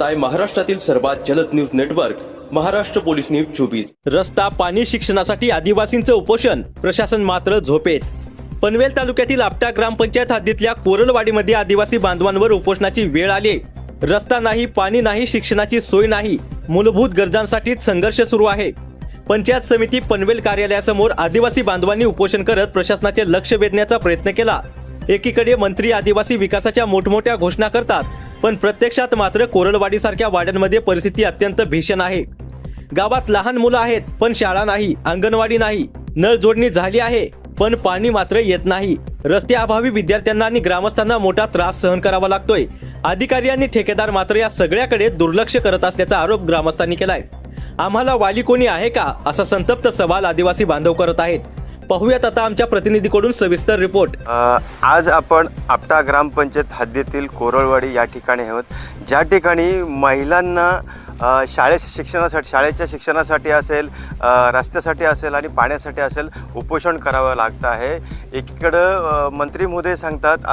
पाहताय महाराष्ट्रातील सर्वात जलद news network Maharashtra police news 24। रस्ता पाणी शिक्षणासाठी आदिवासींचं उपोषण, प्रशासन मात्र झोपेत। पनवेल तालुक्यातील आपटा ग्रामपंचायत हद्दीतल्या कोरलवाडीमध्ये आदिवासी बांधवांवर उपोषणाची वेळ आली। रस्ता नाही, पाणी नाही, शिक्षणाची सोय नाही, मूलभूत गरजांसाठीच संघर्ष सुरू आहे। पंचायत समिती पनवेल कार्यालयासमोर आदिवासी बांधवांनी उपोषण करत प्रशासनाचे लक्ष वेधण्याचा प्रयत्न केला। एकीकडे मंत्री आदिवासी विकासाच्या मोठमोठ्या घोषणा करतात, पण प्रत्यक्षात मात्र कोरलवाडीसारख्या वाड्यांमध्ये परिस्थिती अत्यंत भीषण आहे। गावात लहान मुलं आहेत, पण शाळा नाही, अंगणवाडी नाही, नळ जोडणी झाली आहे, पण पाणी मात्र येत नाही। रस्त्याअभावी विद्यार्थ्यांना आणि ग्रामस्थांना मोठा त्रास सहन करावा लागतोय। अधिकारी आणि ठेकेदार मात्र या सगळ्याकडे दुर्लक्ष करत असल्याचा आरोप ग्रामस्थांनी केलाय। आम्हाला वाली कोणी आहे का, असा संतप्त सवाल आदिवासी बांधव करत आहेत। पाहूयात आता आमच्या प्रतिनिधीकडून सविस्तर रिपोर्ट। आज आपण आपटा ग्रामपंचायत हद्दीतील कोरलवाडी या ठिकाणी आहोत, ज्या ठिकाणी महिलांना शाळेच्या शिक्षणासाठी असेल, रस्त्यासाठी असेल आणि पाण्यासाठी असेल उपोषण करावं लागतं आहे। एकीकडं मंत्री महोदय सांगतात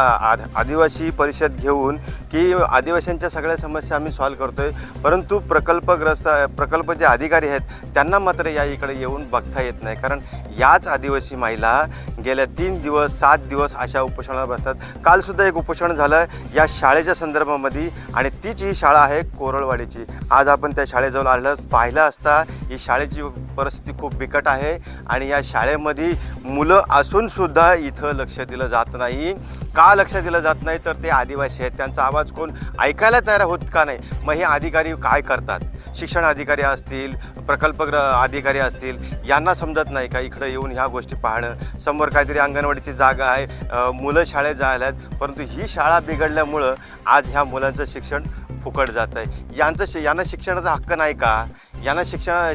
आदिवासी परिषद घेऊन की आदिवासींच्या सगळ्या समस्या आम्ही सॉल्व्ह करतोय, परंतु प्रकल्प जे अधिकारी आहेत त्यांना मात्र या इकडे येऊन बघता येत नाही। कारण याच आदिवासी महिला गेल्या 3 दिवस 7 दिवस अशा उपोषणाला बसतात। कालसुद्धा एक उपोषण झालं या शाळेच्या संदर्भामध्ये, आणि तीच ही शाळा आहे कोरलवाडीची। आज आपण त्या शाळेजवळ पाहिलं असता ही शाळेची परिस्थिती खूप बिकट आहे, आणि या शाळेमध्ये मुलं असूनसुद्धा इथं लक्ष दिलं जात नाही। का लक्ष दिलं जात नाही, तर ते आदिवासी आहेत, त्यांचा आवाज कोण ऐकायला तयार होत का नाही। मग हे अधिकारी काय करतात, शिक्षण अधिकारी असतील, प्रकल्प अधिकारी असतील, यांना समजत नाही का इकडं येऊन ह्या गोष्टी पाहणं। समोर काहीतरी अंगणवाडीची जागा आहे, मुलं शाळेत जायला आहेत, परंतु ही शाळा बिघडल्यामुळं आज ह्या मुलांचं शिक्षण फुकट जात आहे। यांना शिक्षणाचा हक्क नाही का, यांना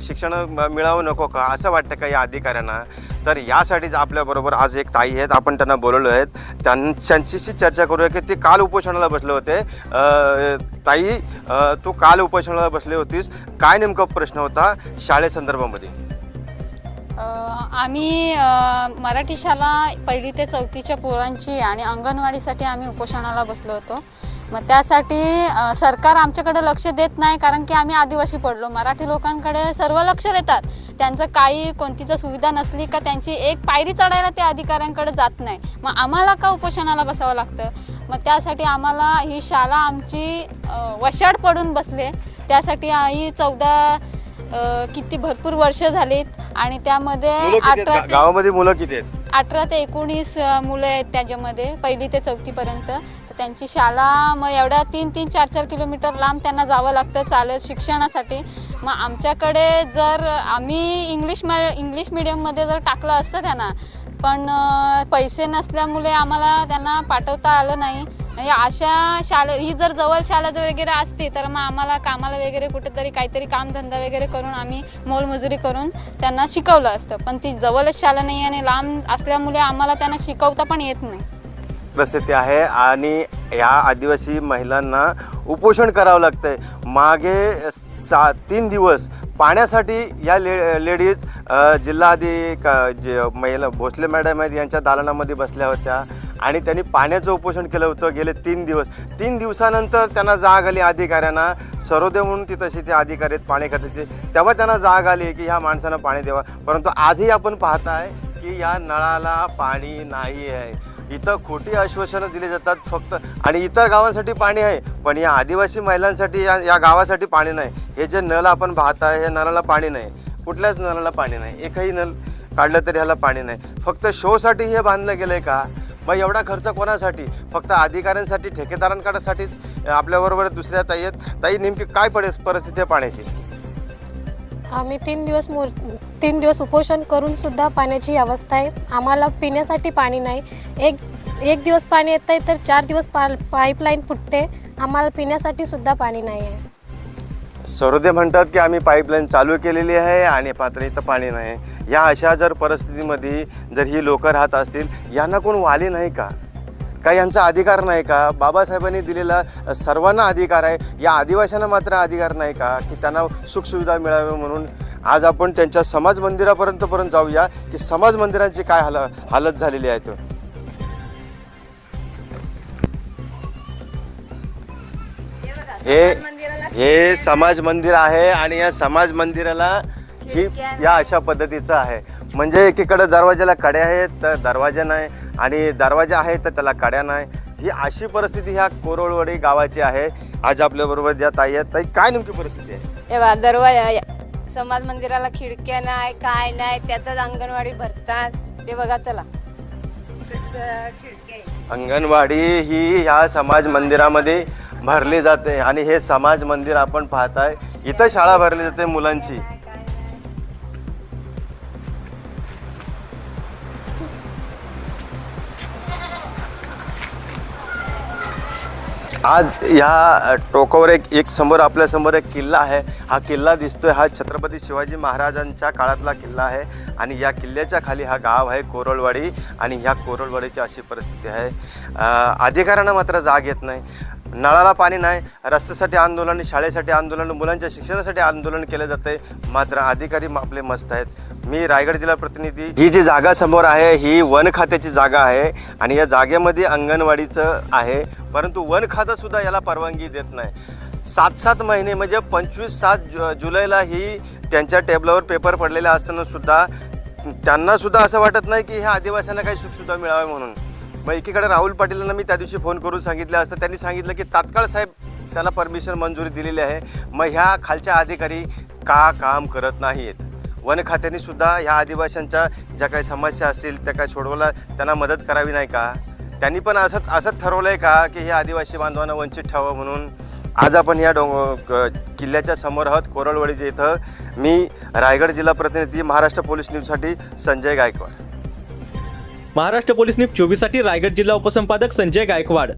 शिक्षण मिळावं नको का, असं वाटतं का या अधिकाऱ्यांना। तर यासाठीच आपल्याबरोबर आज एक ताई आहेत, आपण त्यांना बोलवलो आहेत, त्यांच्याशी चर्चा करूया की ते काल उपोषणाला बसले होते। ताई, तू काल उपोषणाला बसले होतीस, काय नेमका प्रश्न होता शाळेसंदर्भामध्ये? आम्ही मराठी शाळा 1ली ते 4थीच्या पोरांची आणि अंगणवाडीसाठी आम्ही उपोषणाला बसलो होतो। मग त्यासाठी सरकार आमच्याकडे लक्ष देत नाही, कारण की आम्ही आदिवासी पडलो। मराठी लोकांकडे सर्व लक्ष देतात, त्यांचं काही कोणतीच सुविधा नसली का त्यांची एक पायरी चढायला ते अधिकाऱ्यांकडे जात नाही। मग आम्हाला का उपोषणाला बसावं लागतं? मग त्यासाठी आम्हाला ही शाळा आमची वशाड पडून बसले। त्यासाठी ही 14 किती भरपूर वर्ष झालीत, आणि त्यामध्ये 18 गावामध्ये मुलं किती आहेत? 18 ते 19 मुलं आहेत त्याच्यामध्ये, 1ली ते 4थी पर्यंत। त्यांची शाळा मग एवढ्या 3-3, 4-4 किलोमीटर लांब त्यांना जावं लागतं चालत शिक्षणासाठी। मग आमच्याकडे जर आम्ही इंग्लिश मीडियममध्ये जर टाकलं असतं त्यांना, पण पैसे नसल्यामुळे आम्हाला त्यांना पाठवता आलं नाही। म्हणजे अशा ही जर जवळ शाळा जर वगैरे असती तर मग आम्हाला कामाला वगैरे कुठेतरी काहीतरी कामधंदा वगैरे करून आम्ही मोलमजुरी करून त्यांना शिकवलं असतं, पण ती जवळच शाळा नाही आणि लांब असल्यामुळे आम्हाला त्यांना शिकवता पण येत नाही। परिस्थिती आहे, आणि या आदिवासी महिलांना उपोषण करावं लागतंय। मागे 3 दिवस पाण्यासाठी या लेडीज महिला भोसले मॅडम आहेत यांच्या दालनामध्ये बसल्या होत्या, आणि त्यांनी पाण्याचं उपोषण केलं होतं गेले 3 दिवस। 3 दिवसानंतर त्यांना जाग आली अधिकाऱ्यांना, सरोदे म्हणून ती तशी ते अधिकारी आहेत पाणी खात्याचे, तेव्हा त्यांना जाग आली की ह्या माणसानं पाणी द्यावं। परंतु आजही आपण पाहताय की या नळाला पाणी नाही आहे। इथं खोटी आश्वासनं दिली जातात फक्त, आणि इतर गावांसाठी पाणी आहे, पण या आदिवासी महिलांसाठी या गावासाठी पाणी नाही। हे जे नळ आपण पाहताय, हे नळाला पाणी नाही, कुठल्याच नळाला पाणी नाही, एकही नळ काढलं तरी ह्याला पाणी नाही। फक्त शोसाठी हे बांधलं गेलं आहे का? मग एवढा खर्च कोणासाठी? फक्त अधिकाऱ्यांसाठी, ठेकेदारांसाठीच। आपल्याबरोबर दुसऱ्या ताई आहेत। ताई, नेमकी काय परिस्थिती आहे पाण्याची? आम्ही 3 दिवस उपोषण करून सुद्धा पाण्याची अवस्था आहे। आम्हाला पिण्यासाठी पाणी नाही, एक दिवस पाणी येत आहे तर 4 दिवस पाईपलाईन फुटते, आम्हाला पिण्यासाठी सुद्धा पाणी नाही आहे। सरोदे म्हणतात की आम्ही पाईपलाईन चालू केलेली आहे आणि मात्र इथं पाणी नाही। या अशा जर परिस्थितीमध्ये जर ही लोकं राहत असतील, यांना कोण वाली नाही का? का यांचा अधिकार नाही का? बाबासाहेबांनी दिलेला सर्वांना अधिकार आहे, या आदिवासींना मात्र अधिकार नाही का की त्यांना सुखसुविधा मिळावे म्हणून? आज आपण त्यांच्या समाज मंदिरापर्यंत जाऊया की समाज मंदिरांची काय हालत झालेली आहे। हे हे समाज मंदिर आहे आणि या समाज मंदिराला ही या अशा पद्धतीचं आहे. म्हणजे एकीकडे दरवाजाला कड्या आहेत तर दरवाजा नाही, आणि दरवाजा आहे तर त्याला कड्या नाही. ही अशी परिस्थिती ह्या कोरळवाडी गावाची आहे. आज आपल्याबरोबर ज्या ताई आहेत, ताई काय नेमकी परिस्थिती आहे? तेव्हा दरवाजा समाज मंदिराला खिडक्या नाही, काय नाही, त्यातच अंगणवाडी भरतात. ते बघा चला कसं खिडक्या आहे. अंगणवाडी ही ह्या समाज मंदिरामध्ये भरली जाते आणि हे समाज मंदिर आपण पाहताय, इथं शाळा भरली जाते मुलांची. आज ह्या टोकावर एक समोर आपल्यासमोर एक किल्ला आहे. हा किल्ला दिसतोय, हा छत्रपती शिवाजी महाराजांच्या काळातला किल्ला आहे आणि या किल्ल्याच्या खाली हा गाव आहे कोरळवाडी. आणि ह्या कोरळवाडीची अशी परिस्थिती आहे. अधिकाऱ्यांना मात्र जाग येत नाही. नळाला पाणी नाही, रस्त्यासाठी आंदोलन, शाळेसाठी आंदोलन, मुलांच्या शिक्षणासाठी आंदोलन केले जाते, मात्र अधिकारी आपले मस्त आहेत. मी रायगड जिल्हा प्रतिनिधी. ही जी जागा समोर आहे ही वन खात्याची जागा आहे आणि या जागेमध्ये अंगणवाडीचं आहे, परंतु वन खातं सुद्धा याला परवानगी देत नाही. 7 महिने म्हणजे 25 जुलैला ही त्यांच्या टेबलावर पेपर पडलेला असताना सुद्धा त्यांना सुद्धा असं वाटत नाही की ह्या आदिवासींना काही सुखसुद्धा मिळावे म्हणून. मग एकीकडे राहुल पाटीलांना मी त्या दिवशी फोन करून सांगितलं असतं, त्यांनी सांगितलं की तात्काळ साहेब त्याला परमिशन मंजुरी दिलेली आहे. मग ह्या खालच्या अधिकारी का काम करत नाहीत? वन खात्याने सुद्धा ह्या आदिवासींच्या ज्या काही समस्या असतील त्या काही सोडवायला त्यांना मदत करावी नाही का? त्यांनी पण असंच ठरवलं आहे का की हे आदिवासी बांधवांना वंचित ठेवावं म्हणून? आज आपण या किल्ल्याच्या समोर आहोत कोरळवाडीच्या इथं. मी रायगड जिल्हा प्रतिनिधी, महाराष्ट्र पोलीस न्यूजसाठी संजय गायकवाड. महाराष्ट्र पोलीस न्यूज 24 साठी रायगड जिल्हा उपसंपादक संजय गायकवाड.